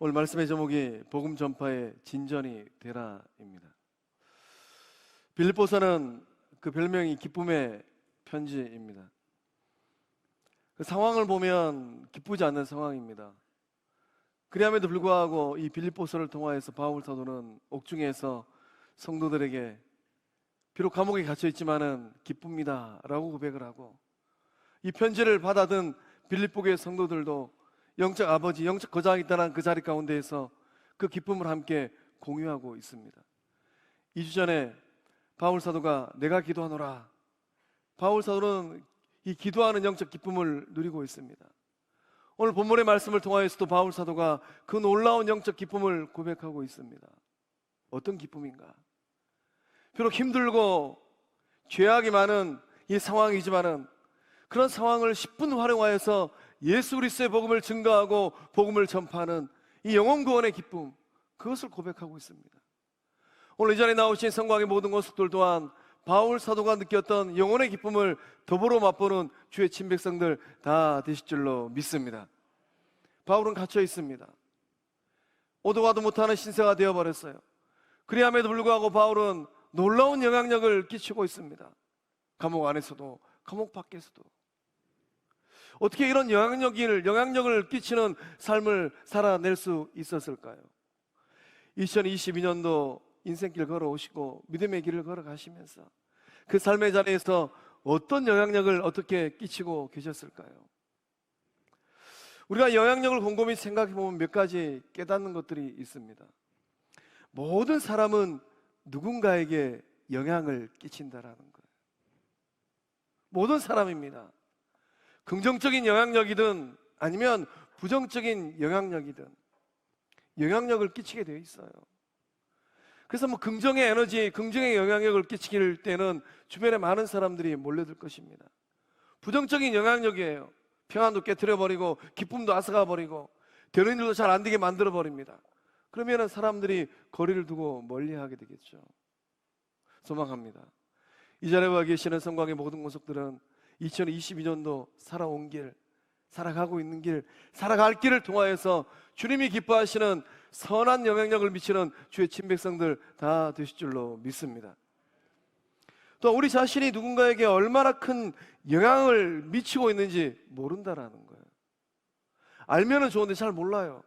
오늘 말씀의 제목이 복음 전파의 진전이 되라입니다. 빌립보서는 그 별명이 기쁨의 편지입니다. 그 상황을 보면 기쁘지 않는 상황입니다. 그리함에도 불구하고 이 빌립보서를 통하여서 바울 사도는 옥중에서 성도들에게 비록 감옥에 갇혀 있지만은 기쁩니다 라고 고백을 하고, 이 편지를 받아든 빌립보교의 성도들도 영적 아버지, 영적 거장이 있다는 그 자리 가운데에서 그 기쁨을 함께 공유하고 있습니다. 2주 전에 바울 사도가 내가 기도하노라, 바울 사도는 이 기도하는 영적 기쁨을 누리고 있습니다. 오늘 본문의 말씀을 통하여서도 바울 사도가 그 놀라운 영적 기쁨을 고백하고 있습니다. 어떤 기쁨인가? 비록 힘들고 죄악이 많은 이 상황이지만은 그런 상황을 10분 활용하여서 예수 그리스도의 복음을 증거하고 복음을 전파하는 이 영혼 구원의 기쁨, 그것을 고백하고 있습니다. 오늘 이 자리에 나오신 성광의 모든 권속들 또한 바울 사도가 느꼈던 영혼의 기쁨을 더불어 맛보는 주의 친백성들 다 되실 줄로 믿습니다. 바울은 갇혀 있습니다. 오도 가도 못하는 신세가 되어버렸어요. 그리함에도 불구하고 바울은 놀라운 영향력을 끼치고 있습니다. 감옥 안에서도 감옥 밖에서도. 어떻게 이런 영향력을 끼치는 삶을 살아낼 수 있었을까요? 2022년도 인생길 걸어오시고 믿음의 길을 걸어가시면서 그 삶의 자리에서 어떤 영향력을 어떻게 끼치고 계셨을까요? 우리가 영향력을 곰곰이 생각해보면 몇 가지 깨닫는 것들이 있습니다. 모든 사람은 누군가에게 영향을 끼친다라는 거예요. 모든 사람입니다. 긍정적인 영향력이든 아니면 부정적인 영향력이든 영향력을 끼치게 되어 있어요. 그래서 긍정의 에너지, 긍정의 영향력을 끼치길 때는 주변에 많은 사람들이 몰려들 것입니다. 부정적인 영향력이에요. 평안도 깨트려버리고 기쁨도 앗아가버리고 되는 일도 잘 안 되게 만들어버립니다. 그러면 사람들이 거리를 두고 멀리하게 되겠죠. 소망합니다. 이 자리에 와 계시는 성광의 모든 권속들은 2022년도 살아온 길, 살아가고 있는 길, 살아갈 길을 통하여서 주님이 기뻐하시는 선한 영향력을 미치는 주의 친백성들 다 되실 줄로 믿습니다. 또 우리 자신이 누군가에게 얼마나 큰 영향을 미치고 있는지 모른다라는 거예요. 알면은 좋은데 잘 몰라요.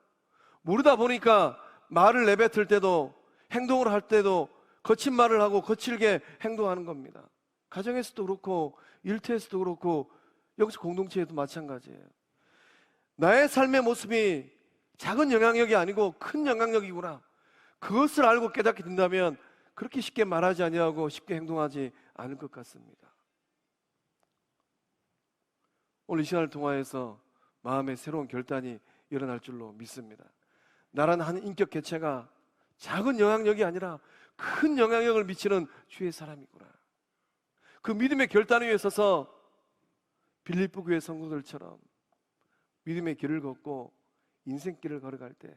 모르다 보니까 말을 내뱉을 때도 행동을 할 때도 거친 말을 하고 거칠게 행동하는 겁니다. 가정에서도 그렇고 일터에서도 그렇고 영적 공동체에도 마찬가지예요. 나의 삶의 모습이 작은 영향력이 아니고 큰 영향력이구나, 그것을 알고 깨닫게 된다면 그렇게 쉽게 말하지 아니하고 쉽게 행동하지 않을 것 같습니다. 오늘 이 시간을 통하여서 마음의 새로운 결단이 일어날 줄로 믿습니다. 나라는 한 인격 개체가 작은 영향력이 아니라 큰 영향력을 미치는 주의 사람이구나, 그 믿음의 결단 위에 서서 빌립보 교회 성도들처럼 믿음의 길을 걷고 인생길을 걸어갈 때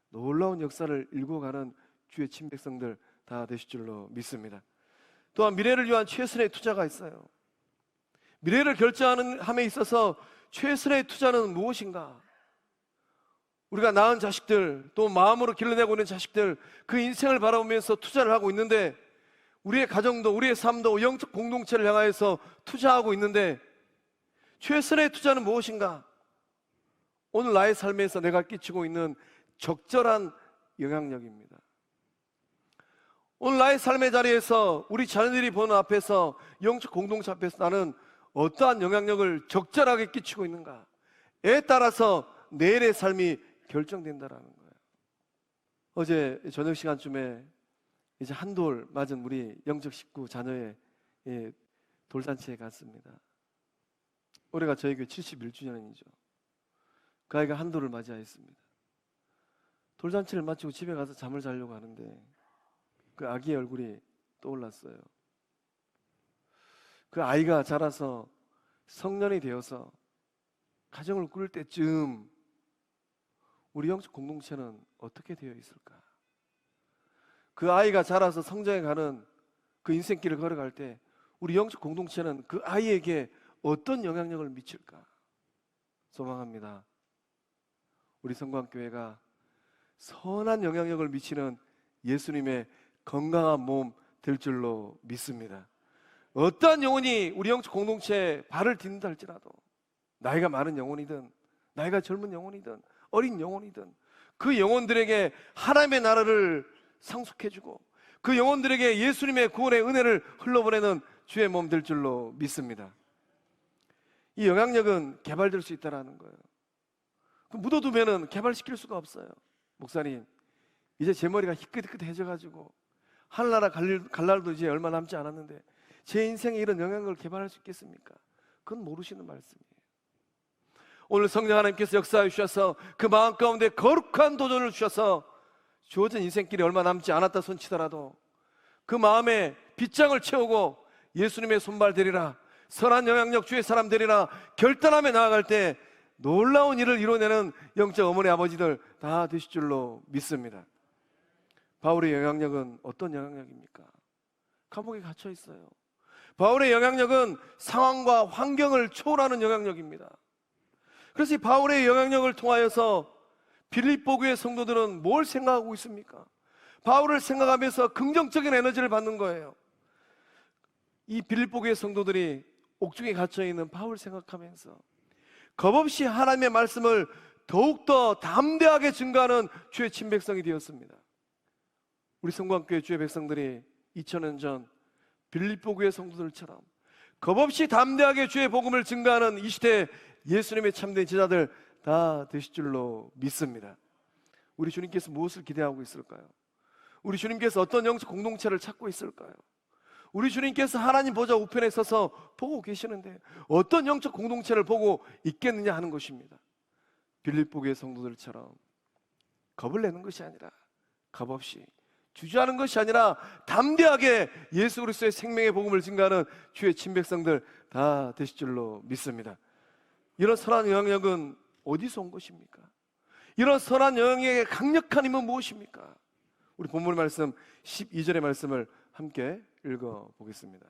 놀라운 역사를 일궈가는 주의 친백성들 다 되실 줄로 믿습니다. 또한 미래를 위한 최선의 투자가 있어요. 미래를 결정하는 함에 있어서 최선의 투자는 무엇인가? 우리가 낳은 자식들, 또 마음으로 길러내고 있는 자식들, 그 인생을 바라보면서 투자를 하고 있는데, 우리의 가정도 우리의 삶도 영적 공동체를 향하여서 투자하고 있는데 최선의 투자는 무엇인가? 오늘 나의 삶에서 내가 끼치고 있는 적절한 영향력입니다. 오늘 나의 삶의 자리에서 우리 자녀들이 보는 앞에서 영적 공동체 앞에서 나는 어떠한 영향력을 적절하게 끼치고 있는가에 따라서 내일의 삶이 결정된다라는 거예요. 어제 저녁 시간쯤에 이제 한돌 맞은 우리 영적 식구 자녀의 돌잔치에 갔습니다. 올해가 저희 교회 71주년이죠. 그 아이가 한돌을 맞이하였습니다. 돌잔치를 마치고 집에 가서 잠을 자려고 하는데 그 아기의 얼굴이 떠올랐어요. 그 아이가 자라서 성년이 되어서 가정을 꾸릴 때쯤 우리 영적 공동체는 어떻게 되어 있을까? 그 아이가 자라서 성장해가는 그 인생길을 걸어갈 때 우리 영적 공동체는 그 아이에게 어떤 영향력을 미칠까? 소망합니다. 우리 성광교회가 선한 영향력을 미치는 예수님의 건강한 몸 될 줄로 믿습니다. 어떠한 영혼이 우리 영적 공동체에 발을 딛는다 할지라도, 나이가 많은 영혼이든 나이가 젊은 영혼이든 어린 영혼이든 그 영혼들에게 하나님의 나라를 상속해주고 그 영혼들에게 예수님의 구원의 은혜를 흘러보내는 주의 몸 될 줄로 믿습니다. 이 영향력은 개발될 수 있다는 거예요. 묻어두면 개발시킬 수가 없어요. 목사님, 이제 제 머리가 희끗희끗해져가지고 하늘나라 갈 날도 이제 얼마 남지 않았는데 제 인생에 이런 영향력을 개발할 수 있겠습니까? 그건 모르시는 말씀이에요. 오늘 성령 하나님께서 역사해 주셔서 그 마음 가운데 거룩한 도전을 주셔서 주어진 인생길이 얼마 남지 않았다 손치더라도 그 마음에 빗장을 채우고 예수님의 손발 되리라, 선한 영향력 주의 사람 되리라 결단하며 나아갈 때 놀라운 일을 이뤄내는 영적 어머니 아버지들 다 되실 줄로 믿습니다. 바울의 영향력은 어떤 영향력입니까? 감옥에 갇혀 있어요. 바울의 영향력은 상황과 환경을 초월하는 영향력입니다. 그래서 이 바울의 영향력을 통하여서 빌립보 교회 성도들은 뭘 생각하고 있습니까? 바울을 생각하면서 긍정적인 에너지를 받는 거예요. 이 빌립보 교회 성도들이 옥중에 갇혀 있는 바울 생각하면서 겁없이 하나님의 말씀을 더욱더 담대하게 증거하는 주의 친백성이 되었습니다. 우리 성광교회 주의 백성들이 2000년 전 빌립보 교회 성도들처럼 겁없이 담대하게 주의 복음을 증거하는 이 시대 예수님의 참된 제자들 다 되실 줄로 믿습니다. 우리 주님께서 무엇을 기대하고 있을까요? 우리 주님께서 어떤 영적 공동체를 찾고 있을까요? 우리 주님께서 하나님 보좌 우편에 서서 보고 계시는데 어떤 영적 공동체를 보고 있겠느냐 하는 것입니다. 빌립보 교회 성도들처럼 겁을 내는 것이 아니라 겁없이 주저하는 것이 아니라 담대하게 예수 그리스도의 생명의 복음을 증거하는 주의 친백성들 다 되실 줄로 믿습니다. 이런 선한 영향력은 어디서 온 것입니까? 이런 선한 영향력의 강력한 힘은 무엇입니까? 우리 본문 말씀 12절의 말씀을 함께 읽어보겠습니다.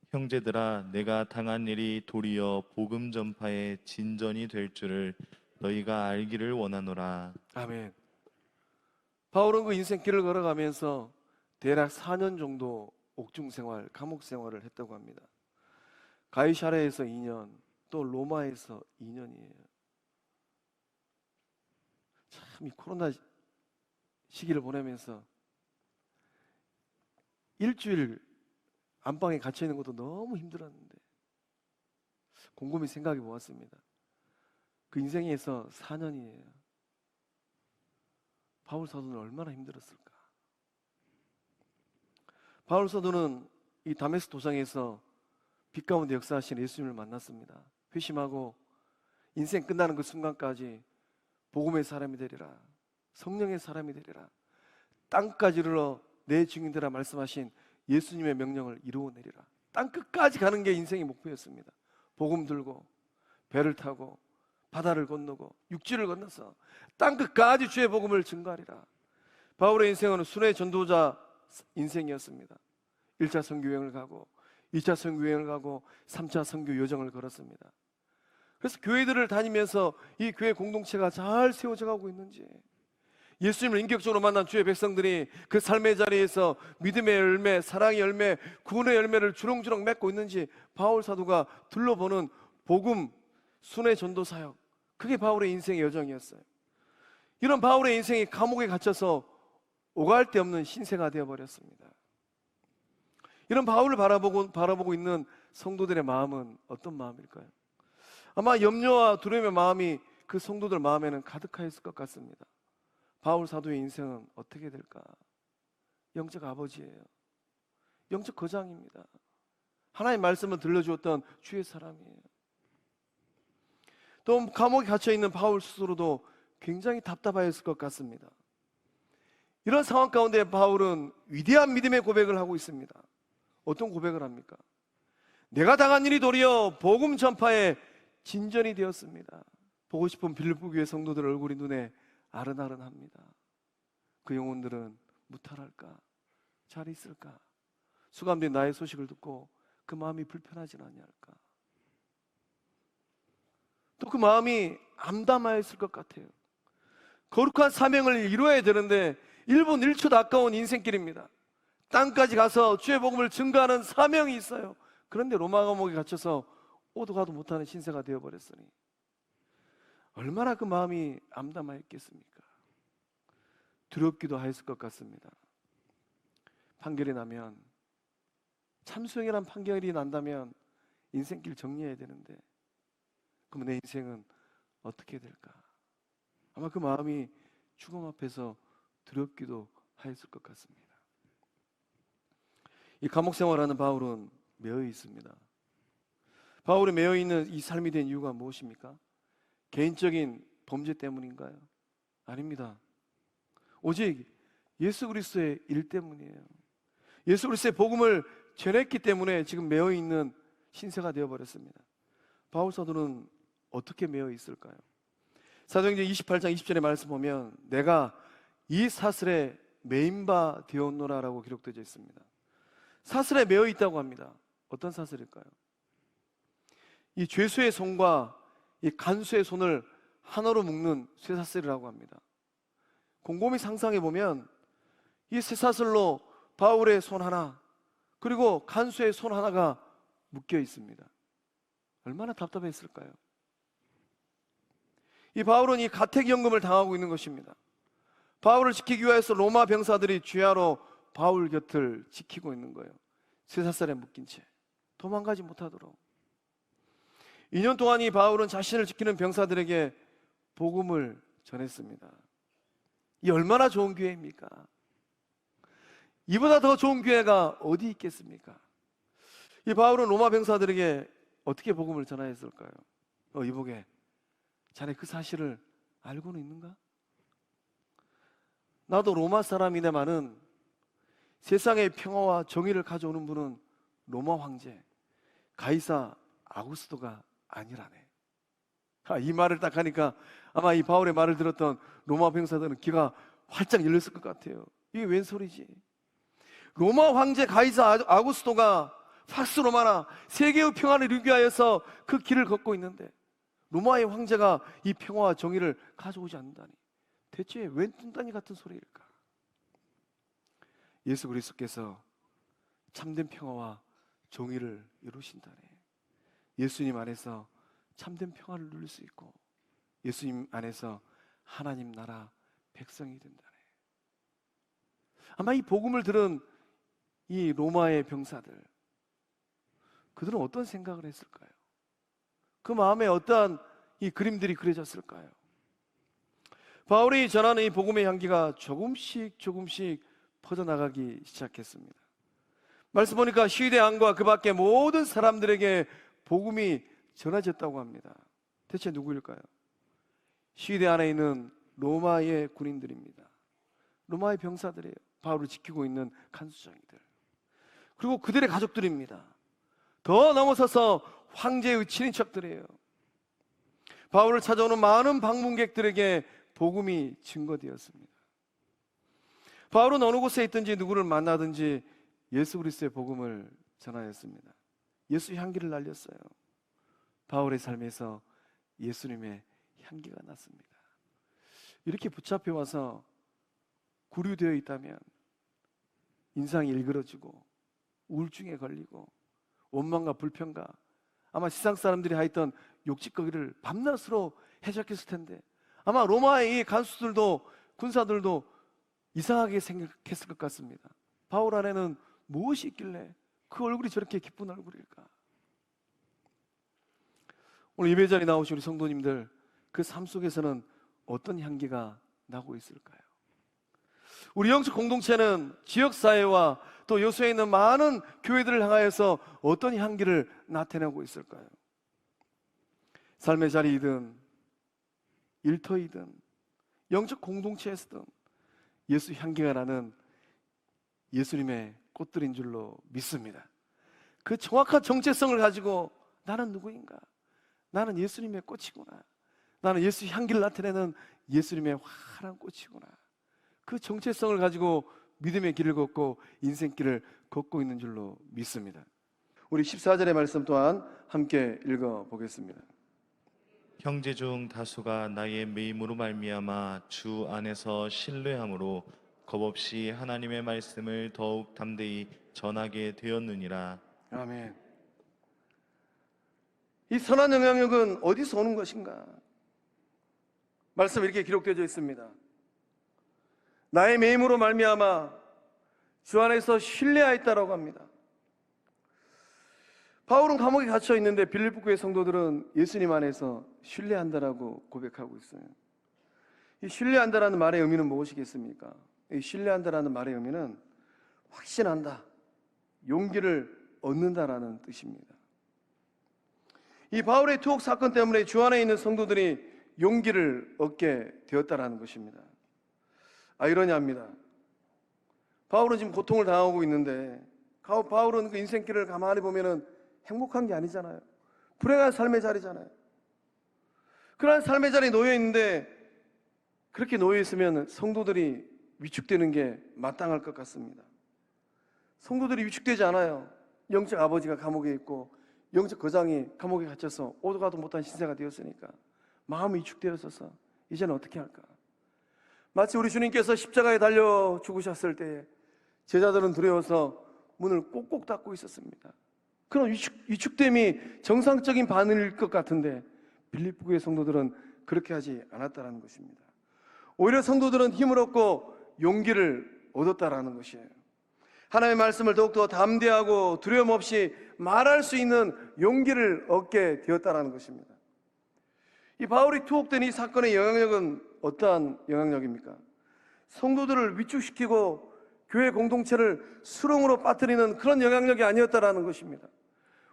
형제들아, 내가 당한 일이 도리어 복음 전파의 진전이 될 줄을 너희가 알기를 원하노라. 아멘. 바울은 그 인생길을 걸어가면서 대략 4년 정도 옥중 생활, 감옥 생활을 했다고 합니다. 가이사랴에서 2년, 또 로마에서 2년이에요. 참 이 코로나 시기를 보내면서 일주일 안방에 갇혀 있는 것도 너무 힘들었는데 곰곰이 생각해 보았습니다. 그 인생에서 4년이에요. 바울 사도는 얼마나 힘들었을까? 바울 사도는 이 다메스크 도상에서 빛 가운데 역사하신 예수님을 만났습니다. 회심하고 인생 끝나는 그 순간까지 복음의 사람이 되리라, 성령의 사람이 되리라, 땅까지 이르러 내 증인되라 말씀하신 예수님의 명령을 이루어내리라. 땅 끝까지 가는 게 인생의 목표였습니다. 복음 들고 배를 타고 바다를 건너고 육지를 건너서 땅 끝까지 주의 복음을 증거하리라. 바울의 인생은 순회 전도자 인생이었습니다. 1차 선교 여행을 가고 2차 선교 여행을 가고 3차 선교 여정을 걸었습니다. 그래서 교회들을 다니면서 이 교회 공동체가 잘 세워져 가고 있는지, 예수님을 인격적으로 만난 주의 백성들이 그 삶의 자리에서 믿음의 열매, 사랑의 열매, 구원의 열매를 주렁주렁 맺고 있는지 바울 사도가 둘러보는 복음 순회 전도 사역, 그게 바울의 인생의 여정이었어요. 이런 바울의 인생이 감옥에 갇혀서 오갈 데 없는 신세가 되어버렸습니다. 이런 바울을 바라보고 있는 성도들의 마음은 어떤 마음일까요? 아마 염려와 두려움의 마음이 그 성도들 마음에는 가득하였을 것 같습니다. 바울 사도의 인생은 어떻게 될까? 영적 아버지예요. 영적 거장입니다. 하나님의 말씀을 들려주었던 주의 사람이에요. 또 감옥에 갇혀있는 바울 스스로도 굉장히 답답하였을 것 같습니다. 이런 상황 가운데 바울은 위대한 믿음의 고백을 하고 있습니다. 어떤 고백을 합니까? 내가 당한 일이 도리어 복음 전파의 진전이 되었습니다. 보고 싶은 빌립보 교회 성도들 얼굴이 눈에 아른아른합니다. 그 영혼들은 무탈할까? 잘 있을까? 수감된 나의 소식을 듣고 그 마음이 불편하지 않냐할까? 또 그 마음이 암담하였을 것 같아요. 거룩한 사명을 이루어야 되는데 1분 1초도 아까운 인생길입니다. 땅까지 가서 주의 복음을 증거하는 사명이 있어요. 그런데 로마 감옥에 갇혀서 오도 가도 못하는 신세가 되어버렸으니 얼마나 그 마음이 암담하였겠습니까? 두렵기도 하였을 것 같습니다. 판결이 나면, 참수형이란 판결이 난다면 인생길 정리해야 되는데 그럼 내 인생은 어떻게 될까? 아마 그 마음이 죽음 앞에서 두렵기도 하였을 것 같습니다. 이 감옥 생활하는 바울은 매여 있습니다. 바울이 매여 있는 이 삶이 된 이유가 무엇입니까? 개인적인 범죄 때문인가요? 아닙니다. 오직 예수 그리스도의 일 때문이에요. 예수 그리스도의 복음을 전했기 때문에 지금 매여 있는 신세가 되어버렸습니다. 바울 사도는 어떻게 매여 있을까요? 사도행전 28장 20절의 말씀 보면 내가 이 사슬에 매인 바 되었노라라고 기록되어 있습니다. 사슬에 매여 있다고 합니다. 어떤 사슬일까요? 이 죄수의 손과 이 간수의 손을 하나로 묶는 쇠사슬이라고 합니다. 곰곰이 상상해 보면 이 쇠사슬로 바울의 손 하나 그리고 간수의 손 하나가 묶여 있습니다. 얼마나 답답했을까요? 이 바울은 이 가택연금을 당하고 있는 것입니다. 바울을 지키기 위해서 로마 병사들이 주야로 바울 곁을 지키고 있는 거예요. 쇠사슬에 묶인 채 도망가지 못하도록. 2년 동안 이 바울은 자신을 지키는 병사들에게 복음을 전했습니다. 이 얼마나 좋은 기회입니까? 이보다 더 좋은 기회가 어디 있겠습니까? 이 바울은 로마 병사들에게 어떻게 복음을 전하였을까요? 이보게, 자네 그 사실을 알고는 있는가? 나도 로마 사람이네만은 세상의 평화와 정의를 가져오는 분은 로마 황제 가이사 아구스토가 아니라네. 이 말을 딱 하니까 아마 이 바울의 말을 들었던 로마 병사들은 귀가 활짝 열렸을 것 같아요. 이게 웬 소리지? 로마 황제 가이사 아구스토가 팍스 로마나 세계의 평화를 유기하여서 그 길을 걷고 있는데 로마의 황제가 이 평화와 정의를 가져오지 않는다니 대체 웬 뚱딴이 같은 소리일까? 예수 그리스도께서 참된 평화와 정의를 이루신다네. 예수님 안에서 참된 평화를 누릴 수 있고 예수님 안에서 하나님 나라 백성이 된다네. 아마 이 복음을 들은 이 로마의 병사들, 그들은 어떤 생각을 했을까요? 그 마음에 어떠한 이 그림들이 그려졌을까요? 바울이 전하는 이 복음의 향기가 조금씩 퍼져나가기 시작했습니다. 말씀 보니까 시위대 안과 그 밖에 모든 사람들에게 복음이 전해졌다고 합니다. 대체 누구일까요? 시위대 안에 있는 로마의 군인들입니다. 로마의 병사들이에요. 바울을 지키고 있는 간수장이들. 그리고 그들의 가족들입니다. 더 넘어서서 황제의 친인척들이에요. 바울을 찾아오는 많은 방문객들에게 복음이 증거되었습니다. 바울은 어느 곳에 있든지 누구를 만나든지 예수 그리스도의 복음을 전하였습니다. 예수 향기를 날렸어요. 바울의 삶에서 예수님의 향기가 났습니다. 이렇게 붙잡혀 와서 구류되어 있다면 인상이 일그러지고 우울증에 걸리고 원망과 불평과 아마 세상 사람들이 하였던 욕짓거리를 밤낮으로 해적했을 텐데 아마 로마의 이 간수들도 군사들도 이상하게 생각했을 것 같습니다. 바울 안에는 무엇이 있길래 그 얼굴이 저렇게 기쁜 얼굴일까? 오늘 예배 자리에 나오신 우리 성도님들, 그 삶 속에서는 어떤 향기가 나고 있을까요? 우리 영적 공동체는 지역사회와 또 요소에 있는 많은 교회들을 향하여서 어떤 향기를 나타내고 있을까요? 삶의 자리이든 일터이든 영적 공동체에서든 예수 향기가 나는 예수님의 꽃들인 줄로 믿습니다. 그 정확한 정체성을 가지고 나는 누구인가? 나는 예수님의 꽃이구나. 나는 예수 향기를 나타내는 예수님의 환한 꽃이구나. 그 정체성을 가지고 믿음의 길을 걷고 인생길을 걷고 있는 줄로 믿습니다. 우리 14절의 말씀 또한 함께 읽어보겠습니다. 형제 중 다수가 나의 매임으로 말미암아 주 안에서 신뢰함으로 겁없이 하나님의 말씀을 더욱 담대히 전하게 되었느니라. 아멘. 이 선한 영향력은 어디서 오는 것인가? 말씀 이렇게 기록되어 있습니다. 나의 매임으로 말미암아 주 안에서 신뢰하였다라고 합니다. 바울은 감옥에 갇혀 있는데 빌립보 교회 성도들은 예수님 안에서 신뢰한다라고 고백하고 있어요. 이 신뢰한다라는 말의 의미는 무엇이겠습니까? 이 신뢰한다라는 말의 의미는 확신한다, 용기를 얻는다라는 뜻입니다. 이 바울의 투옥 사건 때문에 주 안에 있는 성도들이 용기를 얻게 되었다라는 것입니다. 아이러니합니다. 바울은 지금 고통을 당하고 있는데 바울은 그 인생길을 가만히 보면은 행복한 게 아니잖아요. 불행한 삶의 자리잖아요. 그러한 삶의 자리에 놓여 있는데 그렇게 놓여 있으면 성도들이 위축되는 게 마땅할 것 같습니다. 성도들이 위축되지 않아요. 영적 아버지가 감옥에 있고 영적 거장이 감옥에 갇혀서 오도 가도 못한 신세가 되었으니까 마음이 위축되어서 이제는 어떻게 할까? 마치 우리 주님께서 십자가에 달려 죽으셨을 때에 제자들은 두려워서 문을 꼭꼭 닫고 있었습니다. 그런 위축됨이 정상적인 반응일 것 같은데 빌립보 교회 성도들은 그렇게 하지 않았다는 것입니다. 오히려 성도들은 힘을 얻고 용기를 얻었다라는 것이에요. 하나님의 말씀을 더욱더 담대하고 두려움 없이 말할 수 있는 용기를 얻게 되었다라는 것입니다. 이 바울이 투옥된 이 사건의 영향력은 어떠한 영향력입니까? 성도들을 위축시키고 교회 공동체를 수렁으로 빠뜨리는 그런 영향력이 아니었다라는 것입니다.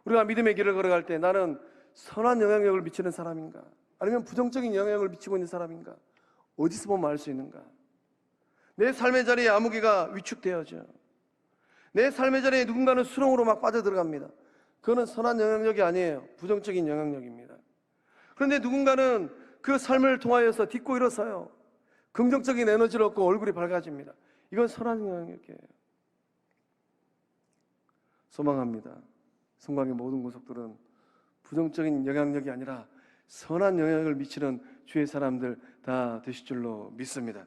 우리가 믿음의 길을 걸어갈 때 나는 선한 영향력을 미치는 사람인가? 아니면 부정적인 영향을 미치고 있는 사람인가? 어디서 보면 알 수 있는가? 내 삶의 자리에 아무개가 위축되어져. 내 삶의 자리에 누군가는 수렁으로 막 빠져들어갑니다. 그거는 선한 영향력이 아니에요. 부정적인 영향력입니다. 그런데 누군가는 그 삶을 통하여서 딛고 일어서요. 긍정적인 에너지를 얻고 얼굴이 밝아집니다. 이건 선한 영향력이에요. 소망합니다. 성광의 모든 구속들은 부정적인 영향력이 아니라 선한 영향을 미치는 주의 사람들 다 되실 줄로 믿습니다.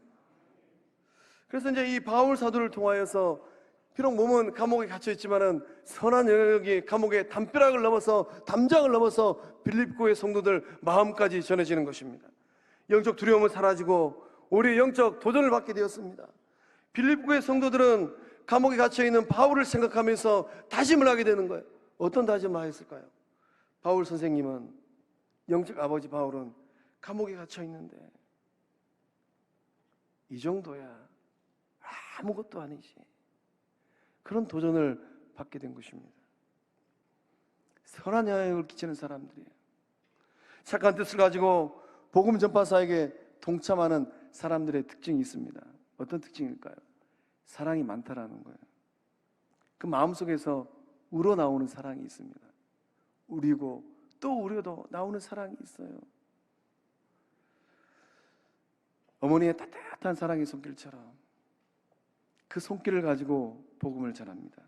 그래서 이제 이 바울 사도를 통하여서 비록 몸은 감옥에 갇혀 있지만은 선한 영향력이 감옥의 담벼락을 넘어서 담장을 넘어서 빌립보의 성도들 마음까지 전해지는 것입니다. 영적 두려움은 사라지고 오히려 영적 도전을 받게 되었습니다. 빌립보의 성도들은 감옥에 갇혀 있는 바울을 생각하면서 다짐을 하게 되는 거예요. 어떤 다짐을 하였을까요? 바울 선생님은, 영적 아버지 바울은 감옥에 갇혀 있는데 이 정도야 아무것도 아니지. 그런 도전을 받게 된 것입니다. 선한 영향을 끼치는 사람들이에요. 착한 뜻을 가지고 복음 전파사에게 동참하는 사람들의 특징이 있습니다. 어떤 특징일까요? 사랑이 많다라는 거예요. 그 마음속에서 우러나오는 사랑이 있습니다. 우리고 또 우려도 나오는 사랑이 있어요. 어머니의 따뜻한 사랑의 손길처럼 그 손길을 가지고 복음을 전합니다.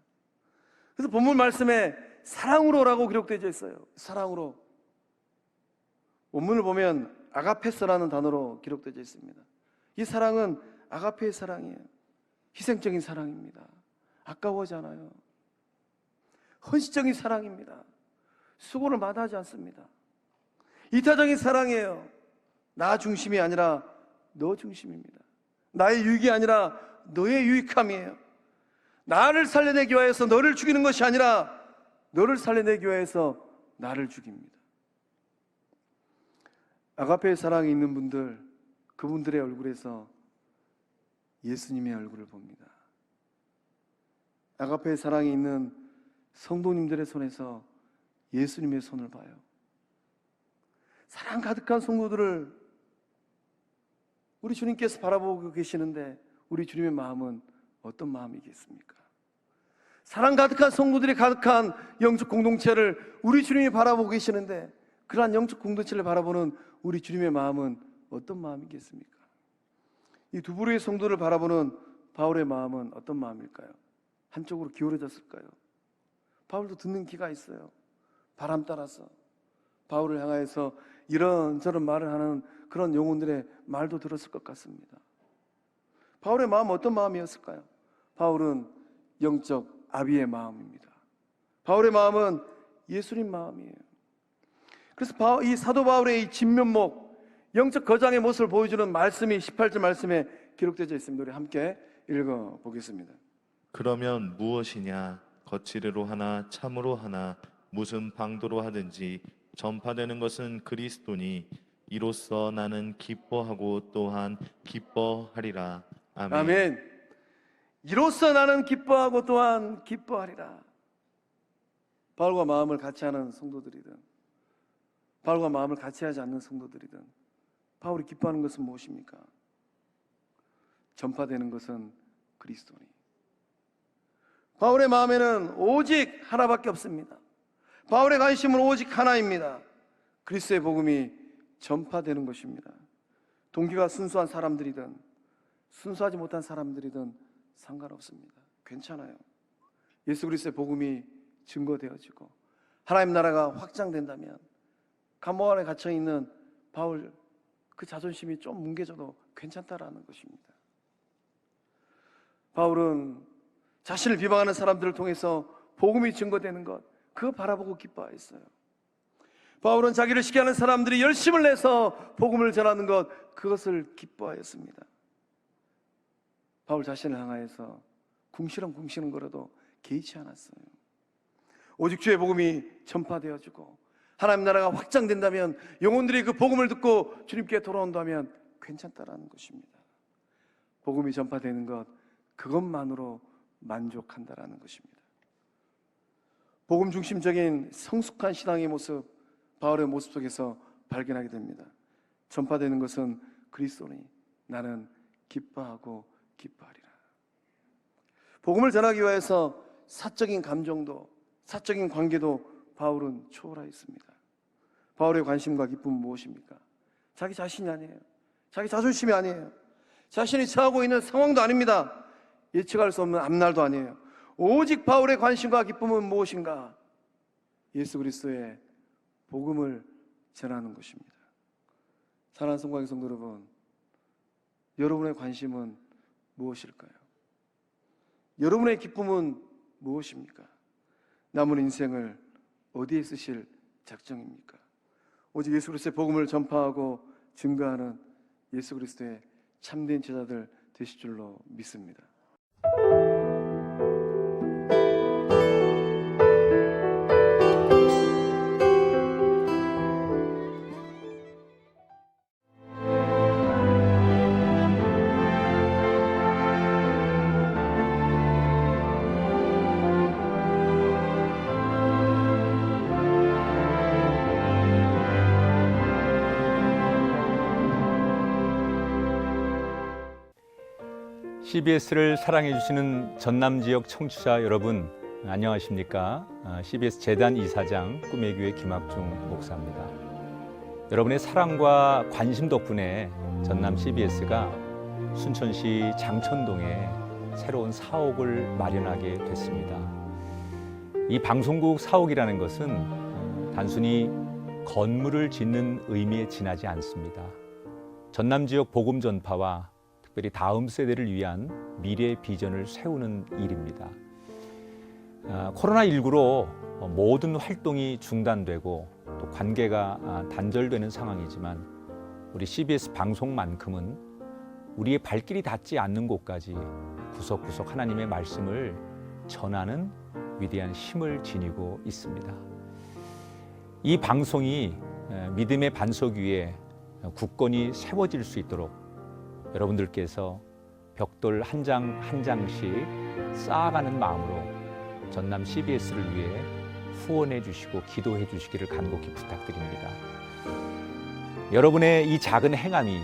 그래서 본문 말씀에 사랑으로라고 기록되어 있어요. 사랑으로. 원문을 보면 아가페스라는 단어로 기록되어 있습니다. 이 사랑은 아가페의 사랑이에요. 희생적인 사랑입니다. 아까워하잖아요. 헌신적인 사랑입니다. 수고를 마다하지 않습니다. 이타적인 사랑이에요. 나 중심이 아니라 너 중심입니다. 나의 유익이 아니라 너의 유익함이에요. 나를 살려내기 위해서 너를 죽이는 것이 아니라 너를 살려내기 위해서 나를 죽입니다. 아가페의 사랑이 있는 분들, 그분들의 얼굴에서 예수님의 얼굴을 봅니다. 아가페의 사랑이 있는 성도님들의 손에서 예수님의 손을 봐요. 사랑 가득한 성도들을 우리 주님께서 바라보고 계시는데 우리 주님의 마음은 어떤 마음이겠습니까? 사랑 가득한 성도들이 가득한 영적 공동체를 우리 주님이 바라보고 계시는데 그러한 영적 공동체를 바라보는 우리 주님의 마음은 어떤 마음이겠습니까? 이 두 부류의 성도를 바라보는 바울의 마음은 어떤 마음일까요? 한쪽으로 기울어졌을까요? 바울도 듣는 귀가 있어요. 바람 따라서 바울을 향하여서 이런저런 말을 하는 그런 영혼들의 말도 들었을 것 같습니다. 바울의 마음은 어떤 마음이었을까요? 바울은 영적 아비의 마음입니다. 바울의 마음은 예수님 마음이에요. 그래서 이 사도 바울의 이 진면목, 영적 거장의 모습을 보여주는 말씀이 18절 말씀에 기록되어 있습니다. 우리 함께 읽어보겠습니다. 그러면 무엇이냐? 거칠으로 하나 참으로 하나 무슨 방도로 하든지 전파되는 것은 그리스도니 이로써 나는 기뻐하고 또한 기뻐하리라. 아멘. 아멘. 이로써 나는 기뻐하고 또한 기뻐하리라. 바울과 마음을 같이 하는 성도들이든 바울과 마음을 같이 하지 않는 성도들이든 바울이 기뻐하는 것은 무엇입니까? 전파되는 것은 그리스도니. 바울의 마음에는 오직 하나밖에 없습니다. 바울의 관심은 오직 하나입니다. 그리스도의 복음이 전파되는 것입니다. 동기가 순수한 사람들이든 순수하지 못한 사람들이든 상관없습니다. 괜찮아요. 예수 그리스도의 복음이 증거되어지고 하나님 나라가 확장된다면 감옥 안에 갇혀있는 바울 그 자존심이 좀 뭉개져도 괜찮다라는 것입니다. 바울은 자신을 비방하는 사람들을 통해서 복음이 증거되는 것, 그거 바라보고 기뻐했어요. 바울은 자기를 시기하는 사람들이 열심을 내서 복음을 전하는 것, 그것을 기뻐하였습니다. 바울 자신을 향하여서 궁시렁 거려도 개의치 않았어요. 오직 주의 복음이 전파되어지고 하나님 나라가 확장된다면, 영혼들이 그 복음을 듣고 주님께 돌아온다면 괜찮다라는 것입니다. 복음이 전파되는 것, 그것만으로 만족한다라는 것입니다. 복음 중심적인 성숙한 신앙의 모습, 바울의 모습 속에서 발견하게 됩니다. 전파되는 것은 그리스도니 나는 기뻐하고 기뻐하리라. 복음을 전하기 위해서 사적인 감정도, 사적인 관계도 바울은 초월하였습니다. 바울의 관심과 기쁨은 무엇입니까? 자기 자신이 아니에요. 자기 자존심이 아니에요. 자신이 처하고 있는 상황도 아닙니다. 예측할 수 없는 앞날도 아니에요. 오직 바울의 관심과 기쁨은 무엇인가? 예수 그리스도의 복음을 전하는 것입니다. 사랑하는 성광의 성도 여러분, 여러분의 관심은 무엇일까요? 여러분의 기쁨은 무엇입니까? 남은 인생을 어디에 쓰실 작정입니까? 오직 예수 그리스도의 복음을 전파하고 증거하는 예수 그리스도의 참된 제자들 되실 줄로 믿습니다. CBS를 사랑해 주시는 전남 지역 청취자 여러분, 안녕하십니까? CBS 재단 이사장 꿈의 교회 김학중 목사입니다. 여러분의 사랑과 관심 덕분에 전남 CBS가 순천시 장천동에 새로운 사옥을 마련하게 됐습니다. 이 방송국 사옥이라는 것은 단순히 건물을 짓는 의미에 지나지 않습니다. 전남 지역 복음 전파와 특별히 다음 세대를 위한 미래 비전을 세우는 일입니다. 코로나19로 모든 활동이 중단되고 또 관계가 단절되는 상황이지만 우리 CBS 방송만큼은 우리의 발길이 닿지 않는 곳까지 구석구석 하나님의 말씀을 전하는 위대한 힘을 지니고 있습니다. 이 방송이 믿음의 반석 위에 굳건히 세워질 수 있도록 여러분들께서 벽돌 한 장 한 장씩 쌓아가는 마음으로 전남 CBS를 위해 후원해 주시고 기도해 주시기를 간곡히 부탁드립니다. 여러분의 이 작은 행함이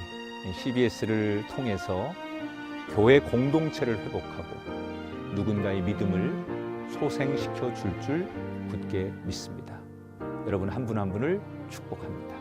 CBS를 통해서 교회 공동체를 회복하고 누군가의 믿음을 소생시켜 줄 굳게 믿습니다. 여러분 한 분 한 분을 축복합니다.